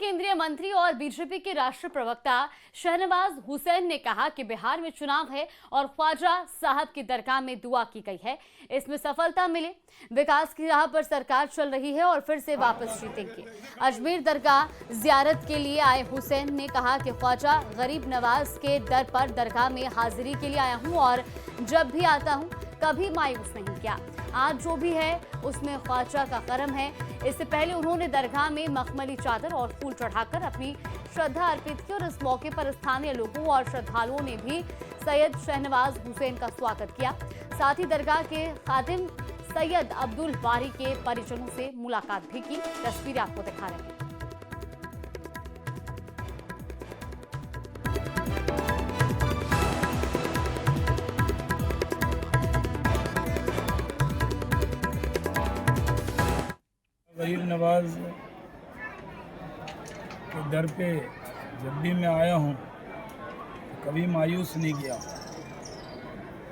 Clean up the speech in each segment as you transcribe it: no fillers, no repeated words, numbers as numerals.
केंद्रीय मंत्री और बीजेपी के राष्ट्रीय प्रवक्ता शहनवाज हुसैन ने कहा कि बिहार में चुनाव है और ख्वाजा साहब की दरगाह में दुआ की गई है, इसमें सफलता मिले। विकास की राह पर सरकार चल रही है और फिर से वापस जीतेंगे। अजमेर दरगाह जियारत के लिए आए हुसैन ने कहा कि ख्वाजा गरीब नवाज के दर पर दरगाह में हाजिरी के लिए आया हूं और जब भी आता हूं कभी मायूस नहीं किया। आज जो भी है उसमें ख्वाजा का करम है। इससे पहले उन्होंने दरगाह में मखमली चादर और फूल चढ़ाकर अपनी श्रद्धा अर्पित की और इस मौके पर स्थानीय लोगों और श्रद्धालुओं ने भी सैयद शहनवाज हुसैन का स्वागत किया। साथ ही दरगाह के खादिम सैयद अब्दुल बारी के परिजनों से मुलाकात भी की। तस्वीरें आपको दिखा रहे हैं। गरीब नवाज के दर पे जब भी मैं आया हूँ तो कभी मायूस नहीं किया।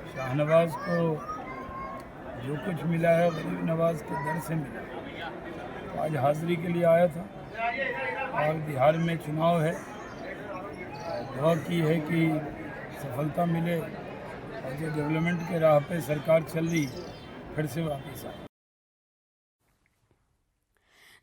शाहनवाज को जो कुछ मिला है गरीब नवाज के दर से मिला। तो आज हाजिरी के लिए आया था और बिहार में चुनाव है, दुआ की है कि सफलता मिले और जो डेवलपमेंट के राह पे सरकार चल रही फिर से वापस आए।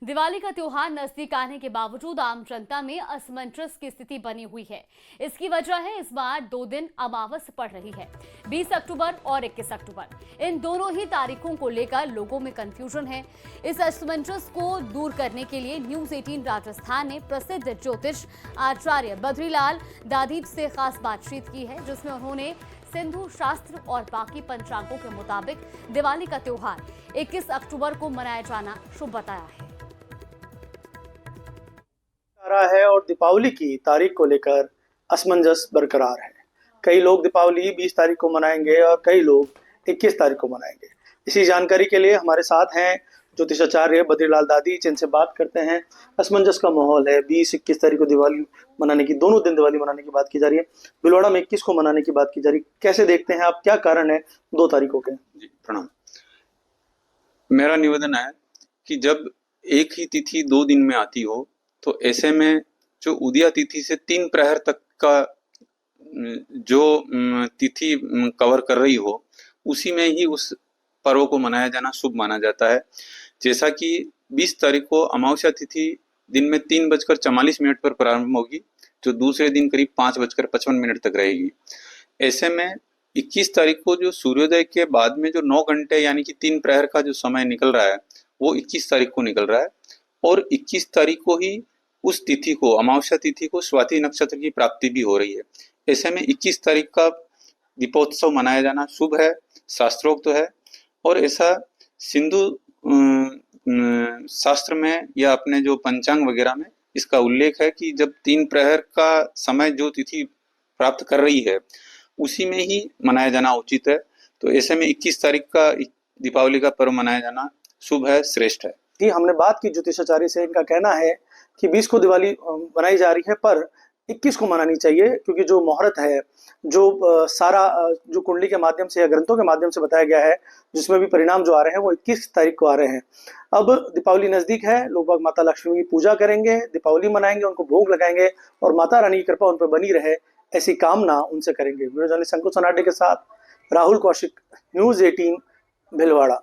दिवाली का त्योहार नजदीक आने के बावजूद आम जनता में असमंजस की स्थिति बनी हुई है। इसकी वजह है इस बार 2 दिन अमावस पड़ रही है, 20 अक्टूबर और 21 अक्टूबर। इन दोनों ही तारीखों को लेकर लोगों में कंफ्यूजन है। इस असमंजस को दूर करने के लिए न्यूज 18 राजस्थान ने प्रसिद्ध ज्योतिष आचार्य बद्रीलाल दादी से खास बातचीत की है, जिसमें उन्होंने सिंधु शास्त्र और बाकी पंचांगों के मुताबिक दिवाली का त्योहार 21 अक्टूबर को मनाया जाना शुभ बताया है। रहा है और दीपावली की तारीख को लेकर असमंजस बरकरार है। कई लोग दीपावली 20 तारीख को मनाएंगे और कई लोग 21 तारीख को मनाएंगे। इसी जानकारी के लिए हमारे साथ हैं ज्योतिषाचार्य बद्रीलाल दादी, जिनसे बात करते हैं। असमंजस का माहौल है, 20-21 तारीख को दिवाली मनाने की, दोनों दिन दिवाली मनाने की बात की जा रही है। भीलवाड़ा में 21 को मनाने की बात की जा रही है। कैसे देखते हैं आप, क्या कारण है 2 तारीखों के? जी प्रणाम। मेरा निवेदन है कि जब एक ही तिथि 2 दिन में आती हो तो ऐसे में जो उदया तिथि से 3 प्रहर तक का जो तिथि कवर कर रही हो उसी में ही उस पर्व को मनाया जाना शुभ माना जाता है। जैसा कि 20 तारीख को अमावस्या तिथि दिन में 3:44 पर प्रारंभ होगी, जो दूसरे दिन करीब 5:55 तक रहेगी। ऐसे में 21 तारीख को जो सूर्योदय के बाद में जो 9 घंटे यानी कि 3 प्रहर का जो समय निकल रहा है वो 21 तारीख को निकल रहा है और 21 तारीख को ही उस तिथि को, अमावस्या तिथि को, स्वाति नक्षत्र की प्राप्ति भी हो रही है। ऐसे में 21 तारीख का दीपोत्सव मनाया जाना शुभ है, शास्त्रोक्त है। और ऐसा सिंधु शास्त्र में या अपने जो पंचांग वगैरह में इसका उल्लेख है कि जब 3 प्रहर का समय जो तिथि प्राप्त कर रही है उसी में ही मनाया जाना उचित है। तो ऐसे में 21 तारीख का दीपावली का पर्व मनाया जाना शुभ है, श्रेष्ठ है। जी, हमने बात की ज्योतिषाचार्य से। इनका कहना है कि 20 को दिवाली मनाई जा रही है पर 21 को मनानी चाहिए, क्योंकि जो मुहूर्त है, जो सारा जो कुंडली के माध्यम से या ग्रंथों के माध्यम से बताया गया है, जिसमें भी परिणाम जो आ रहे हैं वो 21 तारीख को आ रहे हैं। अब दीपावली नजदीक है, लोग बाग माता लक्ष्मी की पूजा करेंगे, दीपावली मनाएंगे, उनको भोग लगाएंगे और माता रानी की कृपा उन पर बनी रहे ऐसी कामना उनसे करेंगे। वीडियो जर्नलिस्ट अंकुश सोनाडे के साथ राहुल कौशिक, न्यूज 18 भिलवाड़ा।